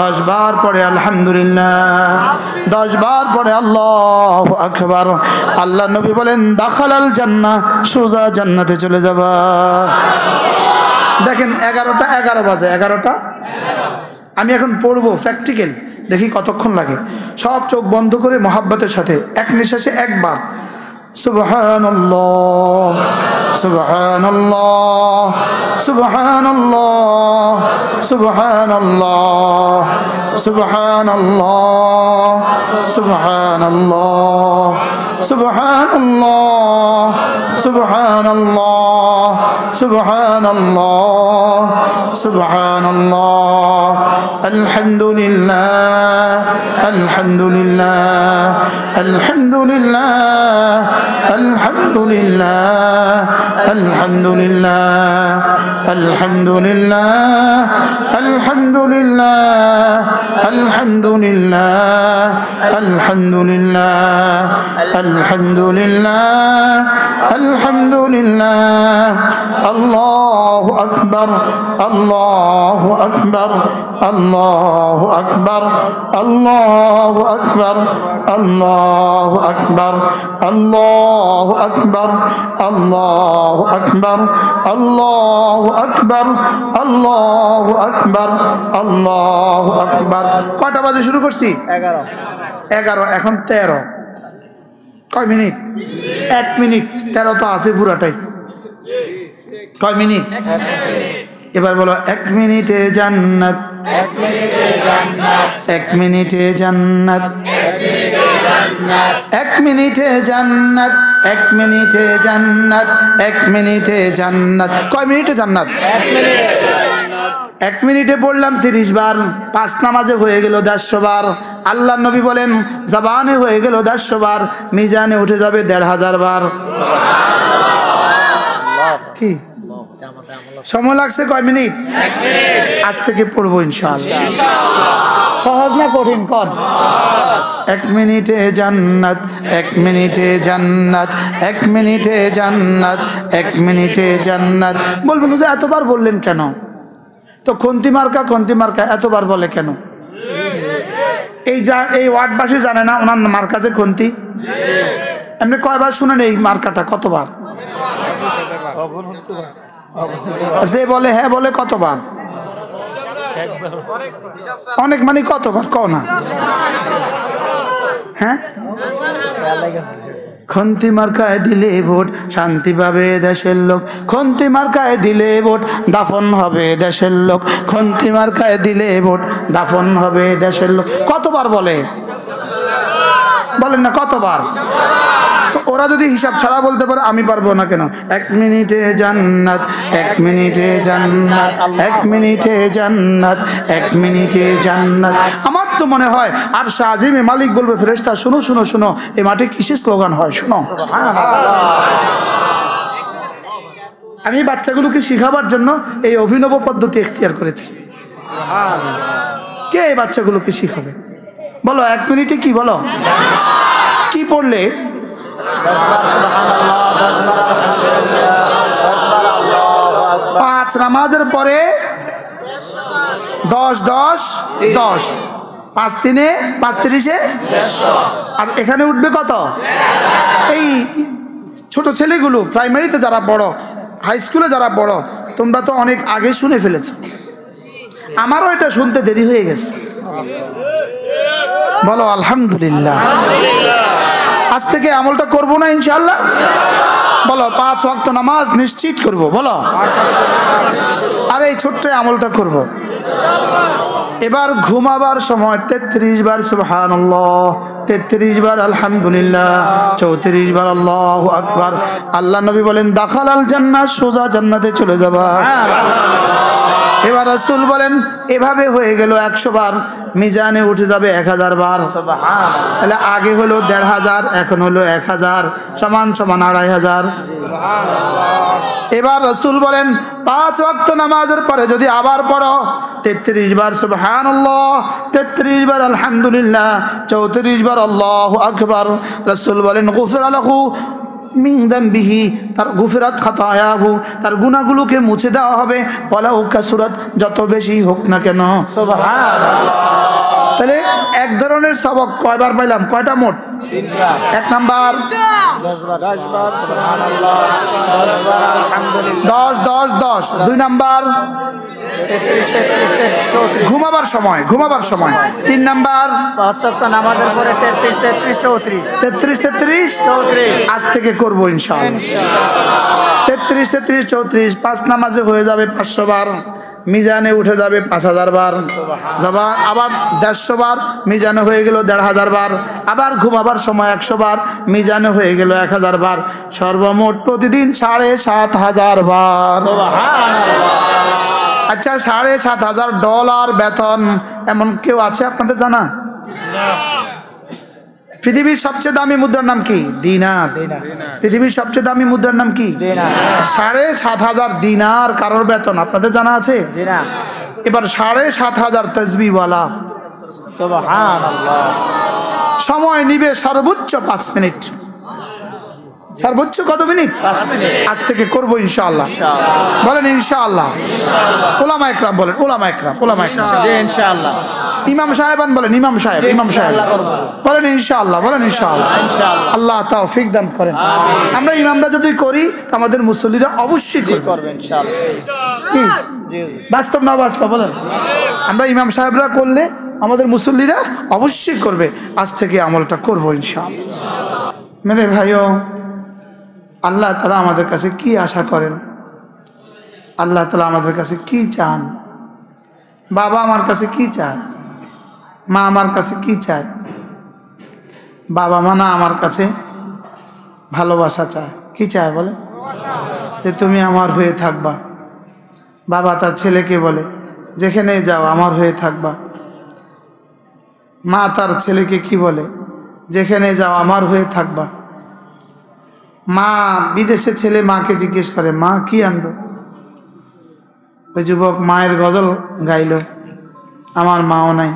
10 বার পড়ে আলহামদুলিল্লাহ, 10 বার পড়ে আল্লাহু আকবার, আল্লাহ নবী বলেন দাখালাল জান্নাহ, সোজা জান্নাতে চলে যাবা। দেখেন 11টা 11 বাজে, 11টা। আমি এখন পড়বো প্র্যাকটিক্যাল, দেখি কতক্ষণ লাগে। সব চোখ বন্ধ করে মহাব্বতের সাথে এক নিঃশ্বাসে একবার সুবহানাল্লাহ, সুবহানাল্লাহ, সুবহানাল্লাহ, সুবহানাল্লাহ, সুবহানাল্লাহ, সুবহানাল্লাহ, সুবহানাল্লাহ সুবহানাল্লাহ সুবহানাল্লাহ সুবহানাল্লাহ আলহামদুলিল্লাহ আলহামদুলিল্লাহ আলহামদুলিল্লাহ আলহামদুলিল্লাহ আলহামদুলিল্লাহ আলহামদুলিল্লাহ আলহামদুলিল্লাহ আলহামদুলিল্লাহ আলহামদুলিল্লাহ আলহামদুলিল্লাহ আলহামদুলিল্লাহ আল্লাহু আকবার আল্লাহু আকবার আল্লাহু আকবার আল্লাহু আকবার আল্লাহু আকবার আল্লাহু আকবার আল্লাহু আকবার আল্লাহু আকবার আল্লাহু আকবার আল্লাহু আকবার। কয়টা বাজে শুরু করছি? 11। এখন 13। কয় মিনিট? 1 মিনিট। 13 তো আছে পুরাটাই। কয় মিনিট? এবার বলো 1 মিনিটে জান্নাত 1 মিনিটে জান্নাত 1 মিনিটে জান্নাত 1 মিনিটে জান্নাত 1 মিনিটে জান্নাত। কয় মিনিটে জান্নাত? 1 মিনিটে পড়লাম 30 বার। 5 নামাজে হয়ে গেল 150 বার। আল্লাহ নবী বলেন জবানে হয়ে গেল 150 বার, মিজানে উঠে যাবে 1500 বার। কি সময় লাগছে? কয় মিনিট? 1 মিনিট। আজ থেকে পড়বো ইনশাআল্লাহ। সহজ না কঠিন? কর। 1 মিনিটে জান্নাত 1 মিনিটে জান্নাত 1 মিনিটে জান্নাত 1 মিনিটে জান্নাত। বলবেন যে এতবার বললেন কেন? তো খন্তি মার্কা এতবার বলে কেন? এই ওয়ার্ডবাসী জানে না ওনার মার্কা যে খন্তি? এমনি কয়বার শুনেন এই মার্কাটা? কতবার? যে বলে হ্যাঁ বলে কতবার? অনেক। মানে কতবার? কও না। হ্যাঁ, খন্তি মার্কায় দিলে ভোট শান্তি পাবে দেশের লোক, খন্তি মার্কায় দিলে ভোট দাফন হবে দেশের লোক, খন্তি মার্কায় দিলে ভোট দাফন হবে দেশের লোক। কতবার বলে? বলেন না কতবার? তো ওরা যদি হিসাব ছাড়া বলতে পারে, আমি পারবো না কেন? 1 মিনিটে জান্নাত 1 মিনিটে জান্নাত 1 মিনিটে জান্নাত 1 মিনিটে জান্নাত। আমার তো মনে হয় আর শাহজিমে মালিক বলবে ফেরেশতা শুনো শুনো শুনো, এই মাঠে কিসের স্লোগান হয় শুনো। আমি বাচ্চাগুলোকে শিখাবার জন্য এই অভিনব পদ্ধতি এখতিয়ার করেছি। কে এই বাচ্চাগুলোকে শিখাবে? বলো 1 মিনিটে কি? বলো কি পড়লে? 5 নামাজের পরে 10 10 10 5 3 5 30 আর এখানে উঠবে কত? এই ছোট ছেলেগুলো প্রাইমারিতে যারা বড়, হাই স্কুলে যারা বড়, তোমরা তো অনেক আগে শুনে ফেলেছ। আমারও এটা শুনতে দেরি হয়ে গেছে। বলো আলহামদুলিল্লাহ। আজ থেকে আমলটা করবো না ইনশাআল্লাহ? বলো 5 ওয়াক্ত নামাজ নিশ্চিত করব। বলো আর এই ছোট্ট আমলটা করব। এবার ঘুমাবার সময় 33 বার সুবহানাল্লাহ, 33 বার আলহামদুলিল্লাহ, 34 বার আল্লাহু আকবার। আল্লাহ নবী বলেন দাখালাল জান্নাহ, সোজা জান্নাতে চলে যাবা। এবার রাসূল বলেন এভাবে হয়ে গেল 100 বার, মিজানে উঠে যাবে 1000 বার। সুবহানাল্লাহ। তাহলে আগে হলো 1500, এখন হলো 1000, সমান সমান 2500। সুবহানাল্লাহ। এবার রাসূল বলেন 5 ওয়াক্ত নামাজের পরে যদি আবার পড়ো 33 বার সুবহানাল্লাহ, 33 বার আলহামদুলিল্লাহ, 34 বার আল্লাহু আকবার। রাসূল বলেন গুফিরা লাহু মিন যানবিহি, তার গুফিরাত খাতায়াহু, তার গুনাহগুলোকে মুছে দেওয়া হবে। ওয়ালাউ কাসুরাত, যত বেশি হোক না কেন। সুবহানাল্লাহ। তাহলে এক ধরনের সবক কয়বার পাইলাম? কয়টা মোট? 1 নাম্বার 10 বার সুবহানাল্লাহ, 10 বার আলহামদুলিল্লাহ, 10 10 10। 2 নাম্বার ঘুমাবার সময় 3 নাম্বার 5 ওয়াক্ত নামাজের পরে 33 33 34। আজ থেকে করব ইনশাআল্লাহ। 33 34 34 5 নামাজে হয়ে যাবে 500 বার। মিজানে উঠে যাবে 5000 বার, জবান আবার 150 বার, মিজানে হয়ে গেল 1500 বার, আবার ঘুমাবার সময় 100 বার, মিজানে হয়ে গেল 1000 বার, সর্বমোট প্রতিদিন 7500 বার। আচ্ছা, $7500 বেতন এমন কেউ আছে আপনাদের জানা? পৃথিবীর সবচেয়ে দামি মুদ্রার নাম কি? দিনার। পৃথিবীর সবচেয়ে দামি মুদ্রার নাম কি? 7500 দিনার কারোর বেতন আপনাদের জানা আছে? এবার 7500 তাসবিহওয়ালা সময় নিবে সর্বোচ্চ 5 মিনিট। সর্বোচ্চ কত মিনিট? 5 মিনিট। আজ থেকে করবো ইনশাআল্লাহ। বলেন ইনশাআল্লাহ। ওলামা একরাম বলেন, ওলামা একরাম, ওলামা একরাম। ইনশাআল্লাহ। ইমাম সাহেবান বলেন, ইমাম সাহেব, ইমাম সাহেব বলেন ইনশাআল্লাহ, বলেন ইনশাআল্লাহ। আল্লাহ তৌফিক দান করেন। আমরা ইমামরা যদি করি তো আমাদের মুসল্লিরা অবশ্যই করবে ইনশাআল্লাহ। বাস্তব না বাস্তব বলেন? আমরা ইমাম সাহেবরা করলে আমাদের মুসল্লিরা অবশ্যই করবে। আজ থেকে আমলটা করবো ইনশাআল্লাহ। মেরে ভাইও, আল্লাহ তাআলা আমাদের কাছে কি আশা করেন? আল্লাহ তাআলা আমাদের কাছে কি চান? বাবা আমার কাছে কি চায়? মা আমার কাছে কি চায়? বাবা মা না আমার কাছে ভালোবাসা চায়। কি চায় বলে? যে তুমি আমার হয়ে থাকবা। বাবা তার ছেলেকে বলে যেখানে যাও আমার হয়ে থাকবা। মা তার ছেলেকে কি বলে? যেখানে যাও আমার হয়ে থাকবা। মা বিদেশে ছেলে মাকে জিজ্ঞেস করে মা কি আনবো? ওই যুবক মায়ের গজল গাইল, আমার মাও নাই।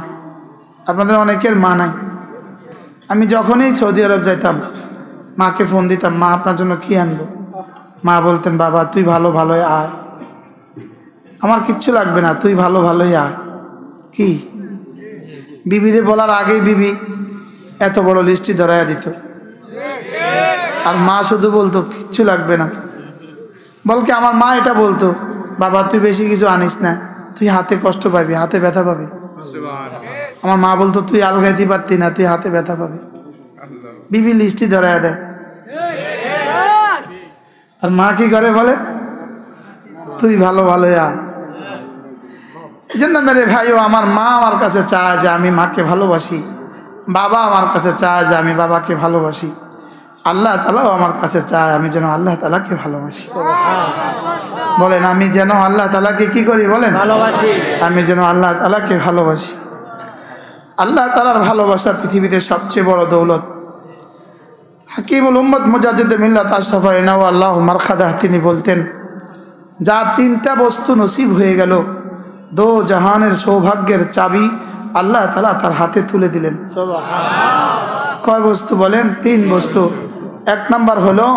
আপনাদের অনেকের মা নাই। আমি যখনই সৌদি আরব যাইতাম মাকে ফোন দিতাম, মা আপনার জন্য কি আনবো? মা বলতেন বাবা তুই ভালো ভালোই আয়, আমার কিচ্ছু লাগবে না, তুই ভালো ভালোই আয়। কি বিবিরে বলার আগেই বিবি এত বড় লিস্টি ধরাইয়া দিত, আর মা শুধু বলতো কিচ্ছু লাগবে না। বলকে আমার মা এটা বলতো বাবা তুই বেশি কিছু আনিস না, তুই হাতে কষ্ট পাবি, হাতে ব্যথা পাবি। আমার মা বলতো তুই আলগাইতে পারতি না, তুই হাতে ব্যথা পাবি। বিবি লিস্টি ধরাইয়া দেয়, আর মা কি করে বলে তুই ভালো ভালোই আয়। এই জন্য মেরে ভাইও, আমার মা আমার কাছে চায় যে আমি মাকে ভালোবাসি, বাবা আমার কাছে চায় যে আমি বাবাকে ভালোবাসি। আল্লাহ তাআলাও আমার কাছে চায় আমি যেন আল্লাহ তাআলাকে ভালোবাসি। বলেন আমি যেন আল্লাহ তাআলাকে কি করি? বলেন ভালোবাসি। আমি যেন আল্লাহ তাআলাকে ভালোবাসি। আল্লাহ তাআলার ভালোবাসা পৃথিবীতে সবচেয়ে বড় দৌলত। হাকিমুল উম্মত মুজাদ্দিদ মিল্লাত আশরাফ আল্লাহ মারখাদাহ তিনি বলতেন, যার 3টা বস্তু নসিব হয়ে গেল, দো জাহানের সৌভাগ্যের চাবি আল্লাহ তাআলা তার হাতে তুলে দিলেন। কয় বস্তু বলেন? 3 বস্তু। 1 নাম্বার হলো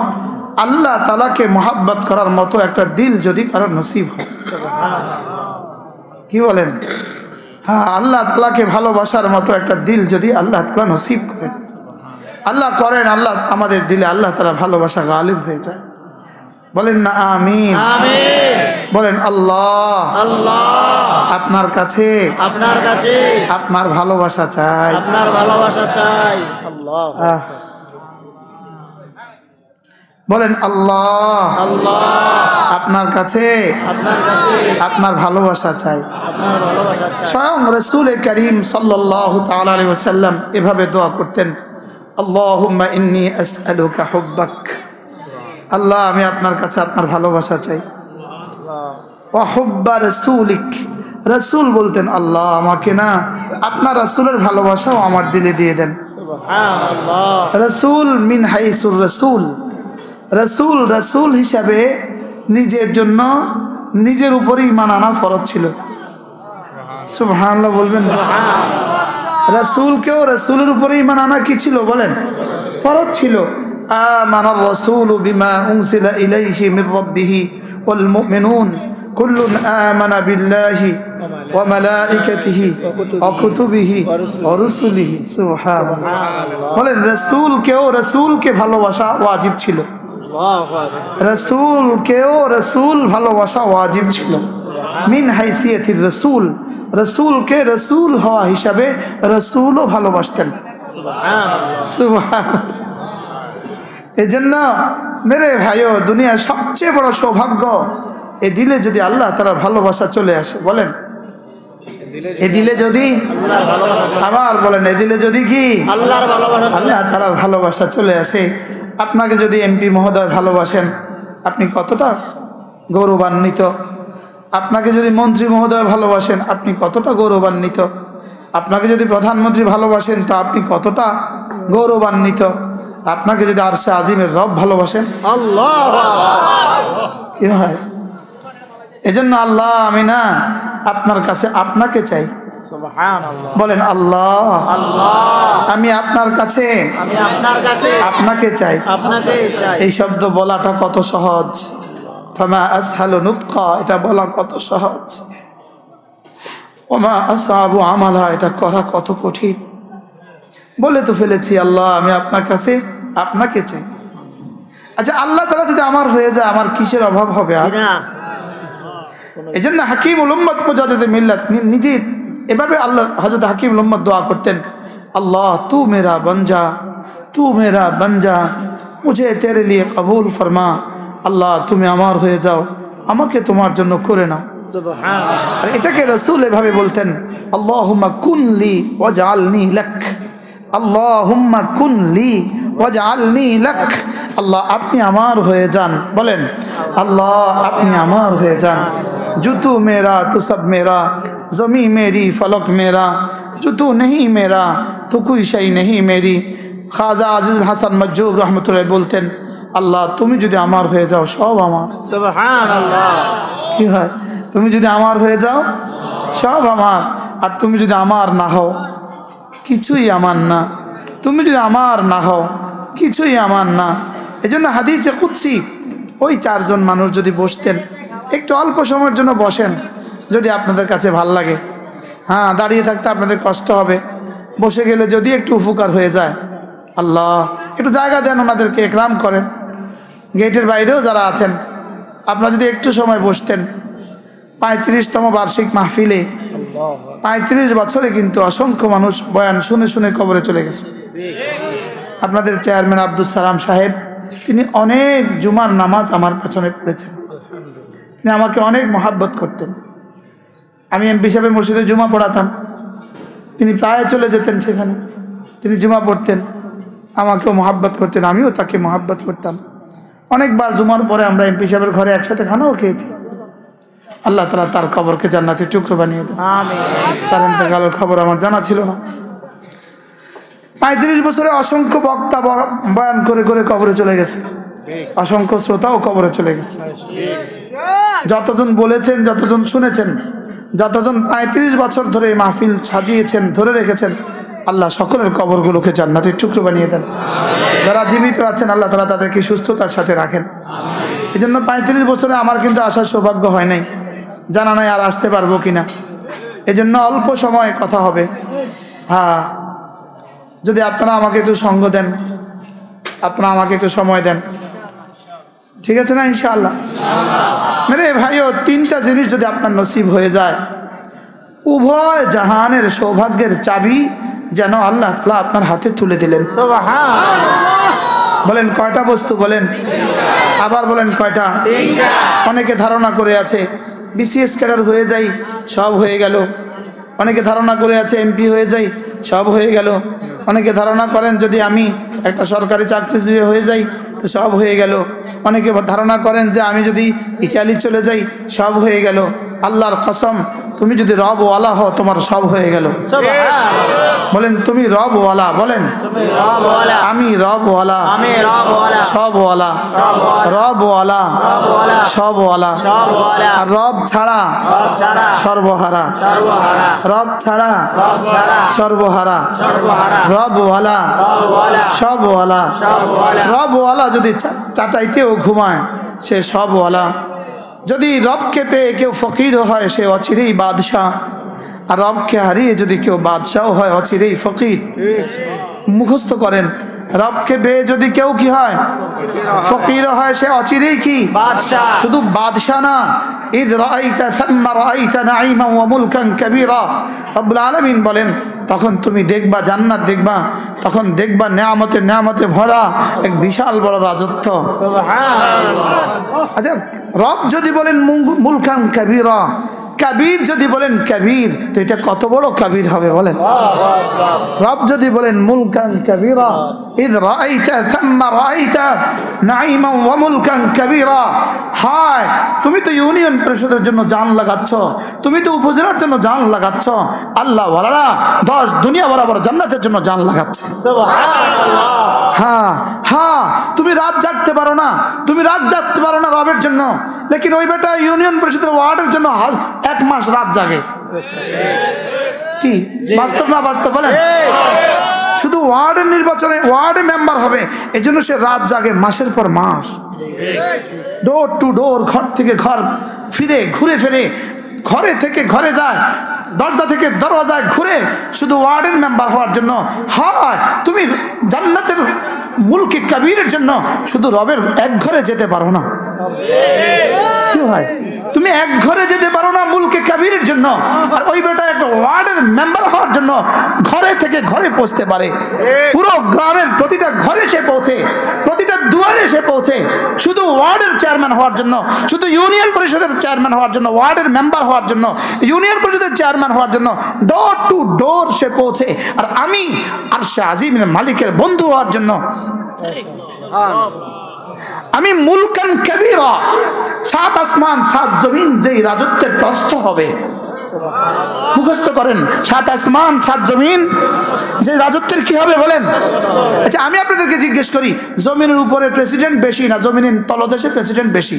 আল্লাহ তাআলাকে মোহাব্বত করার মতো একটা দিল যদি কারো নসিব হয়। কি বলেন? হ্যাঁ, আল্লাহ তাআলাকে ভালোবাসার মতো একটা দিল যদি আল্লাহ তাআলা নসিব করেন, আল্লাহ করেন, আল্লাহ আমাদের দিলে আল্লাহ তাআলা ভালোবাসা গালিব হয়ে যায়। বলেন না আমিন। বলেন আল্লাহ, আল্লাহ আপনার কাছে আপনার ভালোবাসা চাই, আপনার ভালোবাসা চাই। আল্লাহ বলেন আল্লাহ, আপনার কাছে আপনার ভালোবাসা চাই। স্বয়ং রাসূল করিম সাল্লাল্লাহু তাআলা আলাইহি ওয়াসাল্লাম এভাবে দোয়া করতেন, আল্লাহুম্মা ইন্নী আসআলুকা হুব্বাক। আল্লাহ আমি আপনার কাছে আপনার ভালোবাসা চাই। ওয়া হুব্বা রাসূলিক। রাসূল বলতেন আল্লাহ আমাকে না আপনার রাসূলের ভালোবাসাও আমার দিলে দিয়ে দেন। সুবহানাল্লাহ। রাসূল মিন হাইসুর রাসূল। রাসূল হিসাবে নিজের জন্য নিজের উপরে ঈমান আনা ফরজ ছিল। সুবহানাল্লাহ বলবেন। রাসূলকেও রাসূলের উপরে ঈমান আনা কি ছিল বলেন? ফরজ ছিল। আমানার রাসূলু বিমা উনজিলা ইলাইহি মির রাব্বিহি ওয়াল মুমিনুন কুল্লুন আমানা বিল্লাহি ওয়া মালাইকাতিহি ওয়া কুতুবিহি ওয়া রুসুলিহি। সুবহানাল্লাহ। বলেন রাসূলকে ভালোবাসা ওয়াজিব ছিল। রাসূল ভালোবাসা ওয়াজিব ছিল। মিন হাইসিয়াতির রাসূল, রাসূলকে রাসূল হওয়া হিসাবে রাসূলও ভালোবাসতেন। সুবহানাল্লাহ। এজন্য মেরে ভাইও, দুনিয়ার সবচেয়ে বড় সৌভাগ্য এই দিলে যদি আল্লাহ তাআলার ভালোবাসা চলে আসে, বলেন এ দিলে যদি, আবার বলেন এ দিলে যদি কি আল্লাহর ভালোবাসা আল্লাহ তাআলার ভালোবাসা চলে আসে। আপনাকে যদি এমপি মহোদয় ভালোবাসেন, আপনি কতটা গৌরবান্বিত। আপনাকে যদি মন্ত্রী মহোদয় ভালোবাসেন, আপনি কতটা গৌরবান্বিত। আপনাকে যদি প্রধানমন্ত্রী ভালোবাসেন, তো আপনি কতটা গৌরবান্বিত। আপনাকে যদি আরশে আজিমের রব ভালোবাসেন, আল্লাহ কি হয়? এজন্য আল্লাহ, আমি না আপনার কাছে আপনাকে চাই। সুবহানাল্লাহ। বলেন আল্লাহ, আল্লাহ আমি আপনার কাছে আমি আপনার কাছে আপনাকে চাই। আপনাকে চাই। এই শব্দ বলাটা কত সহজ, ফামা আসহালু নুতকা, এটা বলা কত সহজ। ওমা আসআবু আমালা, এটা করা কত কঠিন। বলে তো ফেলেছি আল্লাহ আমি আপনার কাছে আপনাকে চাই। আচ্ছা, আল্লাহ তাআলা যদি আমার হয়ে যায়, আমার কিসের অভাব হবে? আর না এই জন্য হাকিমুল উম্মত মুজাদ্দিদ মিল্লাত নিজে এভাবে আল্লাহ হযরত হাকিমুল উম্মত দোয়া করতেন, আল্লাহ তু মেরা বনজা, তু মেরা বনজা, মুঝে তেরে লিয়ে কবুল ফরমা। আল্লাহ তুমি আমার হয়ে যাও, আমাকে তোমার জন্য করে নাও। সুবহানাল্লাহ। আর এটাকে রাসূল এভাবে বলতেন, আল্লাহুম্মা কুনলি ওয়াজআলনি লাক, আল্লাহুম্মা কুনলি ওয়াজআলনি লাক। আল্লাহ আপনি আমার হয়ে যান। বলেন আল্লাহ আপনি আমার হয়ে যান। জুতু মেরা তো সব মেরা, জমি মেরি ফলক মেরা, জুতু নেহি মেরা তো কোই শাই নেহি মেরি। খাজা আজিজুল হাসান মজ্জুব রহমতুল্লাহ বলতেন, আল্লাহ তুমি যদি আমার হয়ে যাও, সব আমার। সুবহানাল্লাহ। কি হয়? তুমি যদি আমার হয়ে যাও, সব আমার। আর তুমি যদি আমার না হও, কিছুই আমার না। তুমি যদি আমার না হও, কিছুই আমার না। এই জন্য হাদিসে কুদসি, ওই চারজন মানুষ যদি বসতেন, একটু অল্প সময়ের জন্য বসেন, যদি আপনাদের কাছে ভাল লাগে। হ্যাঁ, দাঁড়িয়ে থাকতে আপনাদের কষ্ট হবে, বসে গেলে যদি একটু উপকার হয়ে যায়, আল্লাহ একটু জায়গা দেন, ওনাদেরকে একরাম করেন। গেটের বাইরেও যারা আছেন, আপনারা যদি একটু সময় বসতেন। 35তম বার্ষিক মাহফিলে 35 বছরে কিন্তু অসংখ্য মানুষ বয়ান শুনে শুনে কবরে চলে গেছে। আপনাদের চেয়ারম্যান আব্দুল সালাম সাহেব, তিনি অনেক জুমার নামাজ আমার পেছনে পড়েছেন। তিনি আমাকে অনেক মহাব্বত করতেন। আমি এমপি সাহেবের মসজিদে জুমা পড়াতাম, তিনি প্রায় চলে যেতেন সেখানে। তিনি জুমা পড়তেন, আমাকেও মহাব্বত করতেন, আমিও তাকে মহাব্বত করতাম। অনেকবার জুমার পরে আমরা এমপি সাহেবের ঘরে একসাথে খানাও খেয়েছি। আল্লাহ তাআলা তার কবরকে জান্নাতের টুকরো বানিয়ে দেন। আমিন। তার ইন্তেকালের খবর আমার জানা ছিল না। 35 বছরে অসংখ্য বক্তা বয়ান করে করে কবরে চলে গেছে, অসংখ্য শ্রোতাও কবরে চলে গেছে। যতজন বলেছেন, যতজন শুনেছেন, যতজন 35 বছর ধরে এই মাহফিল সাজিয়েছেন, ধরে রেখেছেন, আল্লাহ সকলের কবরগুলোকে জান্নাতের টুকরো বানিয়ে দেন। যারা জীবিত আছেন, আল্লাহ তাআলা তাদেরকে সুস্থতার সাথে রাখেন। এই জন্য 35 বছরে আমার কিন্তু আসার সৌভাগ্য হয় নাই, জানা নাই আর আসতে পারবো কিনা। এই জন্য অল্প সময় কথা হবে। হ্যাঁ, যদি আপনারা আমাকে একটু সঙ্গ দেন, আপনারা আমাকে একটু সময় দেন, ঠিক আছে না? ইনশাআল্লাহ। মেরে ভাইও, 3টা জিনিস যদি আপনার নসিব হয়ে যায়, উভয় জাহানের সৌভাগ্যের চাবি যেন আল্লাহ তাআলা আপনার হাতে তুলে দিলেন। সুবহানাল্লাহ। বলেন কয়টা বস্তু? বলেন, আবার বলেন কয়টা? অনেকে ধারণা করে আছে বিসিএস ক্যাডার হয়ে যাই, সব হয়ে গেল। অনেকে ধারণা করে আছে এমপি হয়ে যাই, সব হয়ে গেল। অনেকে ধারণা করেন যদি আমি একটা সরকারি চাকরিজীবী হয়ে যাই, তো সব হয়ে গেল। অনেকে ধারণা করেন যে আমি যদি ইটালি চলে যাই, সব হয়ে গেল। আল্লাহর কসম, তুমি যদি রবওয়ালা হও, তোমার সব হয়ে গেল। সুবহানাল্লাহ। বলেন তুমি রবওয়ালা, বলেন তুমি রবওয়ালা। আমি রবওয়ালা, আমি রবওয়ালা। সবওয়ালা, রবওয়ালা, রবওয়ালা। সবওয়ালা। সবওয়ালা। আর রব ছাড়া রব ছাড়া সর্বহারা, সর্বহারা। রব ছাড়া রব ছাড়া সর্বহারা, সর্বহারা। রবওয়ালা, রবওয়ালা। সবওয়ালা। সবওয়ালা। রবওয়ালা যদি চাটাইতেও ঘুমায়, সে সবওয়ালা। যদি রবকে পেয়ে কেউ ফকির হয়, সে অচিরেই বাদশাহ। আর রবকে হারিয়ে যদি কেউ বাদশাহ হয়, অচিরেই ফকির। মুখস্থ করেন, রবকে পেয়ে যদি কেউ কি হয়, ফকির হয়, সে অচিরেই কি বাদশাহ। শুধু বাদশাহ না, ইদ রাআইতা থাম্মা রাআইতা নাঈমান ওয়া মুলকান কাবীরা। রব্বুল আলামিন বলেন, তখন তুমি দেখবা জান্নাত দেখবা, তখন দেখবা নেয়ামতে নেয়ামতে ভরা এক বিশাল বড় রাজত্ব। আচ্ছা, রব যদি বলেন মুলকান কাবীরা, কাবীর যদি বলেন কাবীর, তো এটা কত বড় কাবীর হবে বলেন? রব যদি বলেন মুলকান কাবীরা, ইয রাআইতা থাম্মা রাআইতা নাঈমান ওয়া মুলকান কাবীরা। হায়, তুমি তো ইউনিয়ন পরিষদের জন্য জান লাগাচ্ছ, তুমি তো উপজেলার জন্য জান লাগাচ্ছ, আল্লাহ ওয়ালারা 10 দুনিয়া বরাবর জান্নাতের জন্য জান লাগাচ্ছে। হ্যাঁ হ্যাঁ, তুমি রাত জাগতে পারো না, তুমি রাত জাগতে পারো না রবের জন্য, লেকিন ওই বেটা ইউনিয়ন পরিষদের ওয়ার্ডের জন্য 1 মাস রাত জাগে। কি বাস্তব না বাস্তব বলেন? শুধু ওয়ার্ডের নির্বাচনে ওয়ার্ডে মেম্বার হবে, এই জন্য সে রাত জাগে মাসের পর মাস, ডোর টু ডোর, ঘর থেকে ঘর ফিরে ঘুরে ফিরে, ঘরে থেকে ঘরে যায়, দরজা থেকে দরজায় ঘুরে, শুধু ওয়ার্ডের মেম্বার হওয়ার জন্য। হয় তুমি জান্নাতের মুলকে কাবীরের জন্য শুধু রবের এক ঘরে যেতে পারো না। কি হয়, তুমি এক ঘরে যেতে পারো না মুলকে কাবীরের জন্য, আর ওই বেটা একটা ওয়ার্ডের মেম্বার হওয়ার জন্য ঘরে থেকে ঘরে পৌঁছতে পারে, পুরো গ্রামের প্রতিটা ঘরে সে পৌঁছে, প্রতিটা দুয়ারে সে পৌঁছে, শুধু ওয়ার্ডের চেয়ারম্যান হওয়ার জন্য, শুধু ইউনিয়ন পরিষদের চেয়ারম্যান হওয়ার জন্য, ওয়ার্ডের মেম্বার হওয়ার জন্য, ইউনিয়ন পরিষদের চেয়ারম্যান হওয়ার জন্য ডোর টু ডোর সে পৌঁছে। আর আমি আরশে আজিমের মালিকের বন্ধু হওয়ার জন্য আমি মুলকান কাবীরা, 7 আসমান 7 জমিন যেই রাজত্বের প্রস্থ হবে, মুখস্থ করেন, 7 আসমান 7 জমিন যে রাজত্বের কি হবে বলেন? আচ্ছা, আমি আপনাদেরকে জিজ্ঞেস করি, জমিনের উপরে প্রেসিডেন্ট বেশি না জমিনের তলদেশে প্রেসিডেন্ট বেশি?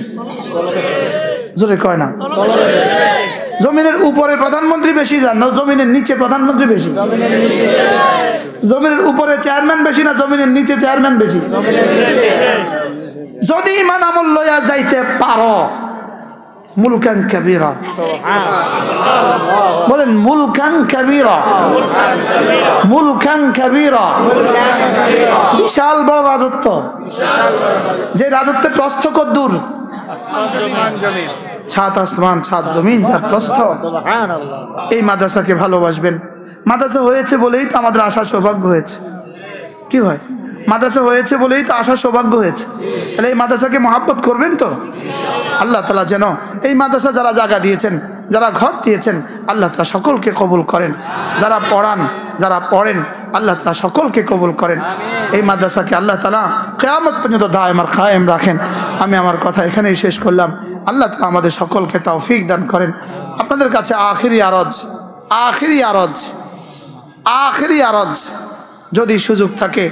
জোরে কয় না। জমিনের উপরে প্রধানমন্ত্রী বেশি না জমিনের নিচে প্রধানমন্ত্রী বেশি? জমিনের উপরে চেয়ারম্যান বেশি না জমিনের নিচে চেয়ারম্যান বেশি? যদি ইমান আমল লইয়া যাইতে পারো, মুলকান কাবীরা বলেন, মুলকান কাবীরা, মুলকান কাবীরা, বিশাল বড় রাজত্ব, যে রাজত্বের প্রস্থ কদ্দূর? 7 আসমান 7 জমিন যার প্রস্থ। এই মাদ্রাসাকে ভালোবাসবেন, মাদ্রাসা হয়েছে বলেই তো আমাদের আসার সৌভাগ্য হয়েছে। কি হয়, মাদ্রাসা হয়েছে বলেই তো আসার সৌভাগ্য হয়েছে, তাহলে এই মাদ্রাসাকে মহাব্বত করবেন তো? আল্লাহ তাআলা যেন এই মাদ্রাসা যারা জায়গা দিয়েছেন, যারা ঘর দিয়েছেন, আল্লাহ তাআলা সকলকে কবুল করেন, যারা পড়ান যারা পড়েন, আল্লাহ তাআলা সকলকে কবুল করেন। এই মাদ্রাসাকে আল্লাহ তাআলা কিয়ামত পর্যন্ত দায়েম আর কায়েম রাখেন। আমি আমার কথা এখানেই শেষ করলাম। আল্লাহ তাআলা আমাদের সকলকে তৌফিক দান করেন। আপনাদের কাছে আখিরি আরজ, আখিরি আরজ, আখিরি আরজ, যদি সুযোগ থাকে,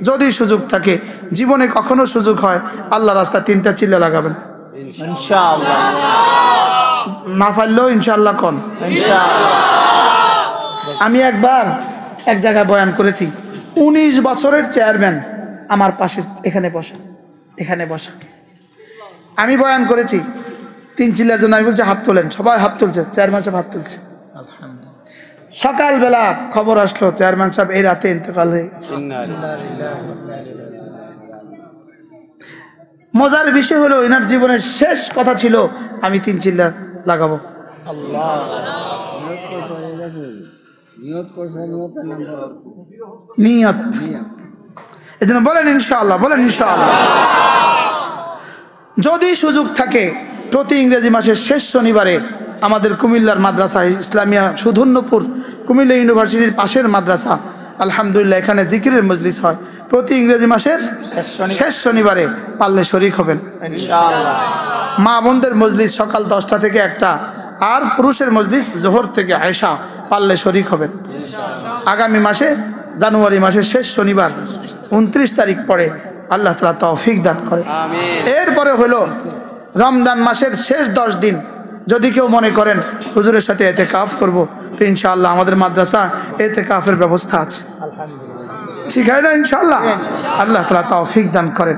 যদি সুযোগ থাকে, জীবনে কখনো সুযোগ হয়, আল্লাহ রাস্তা 3টা চিল্লা লাগাবেন ইনশাআল্লাহ, না পারলেও ইনশাআল্লাহ কোন ইনশাআল্লাহ। আমি একবার এক জায়গায় বয়ান করেছি, 19 বছরের চেয়ারম্যান আমার পাশে এখানে বসা, এখানে বসা, আমি বয়ান করেছি 3 চিল্লার জন্য। আমি বলছি হাত তোলেন, সবাই হাত তুলছে, চেয়ারম্যান সাহেব হাত তুলছে। সকালবেলা খবর আসলো চেয়ারম্যান সাহেব এই রাতে ইন্তেকাল হয়ে গেছে। মজার বিষয় হলো, এনার জীবনের শেষ কথা ছিল আমি 3 চিল্লা লাগাবো। নিয়ত, এই জন্য বলেন ইনশাআল্লাহ, বলেন ইনশাআল্লাহ। যদি সুযোগ থাকে, প্রতি ইংরেজি মাসের শেষ শনিবারে আমাদের কুমিল্লার মাদ্রাসা ইসলামিয়া সুধন্যপুর, কুমিল্লা ইউনিভার্সিটির পাশের মাদ্রাসা, আলহামদুলিল্লাহ, এখানে জিকিরের মজলিস হয় প্রতি ইংরেজি মাসের শেষ শনিবারে। পারলে শরীক হবেন ইনশাআল্লাহ। মা বোনদের মজলিস সকাল 10টা থেকে 1টা, আর পুরুষের মজলিস জোহর থেকে আয়েশা, পারলে শরীক হবেন। আগামী মাসে জানুয়ারি মাসের শেষ শনিবার 29 তারিখ পরে আল্লাহ তাআলা তৌফিক দান করে। এরপরে হলো রমজান মাসের শেষ 10 দিন, যদি কেউ মনে করেন হুজুরের সাথে ইতিকাফ করব, তো ইনশাআল্লাহ আমাদের মাদ্রাসা ইতিকাফের ব্যবস্থা আছে, ঠিক আছে না ইনশাআল্লাহ? আল্লাহ তাআলা তৌফিক দান করেন।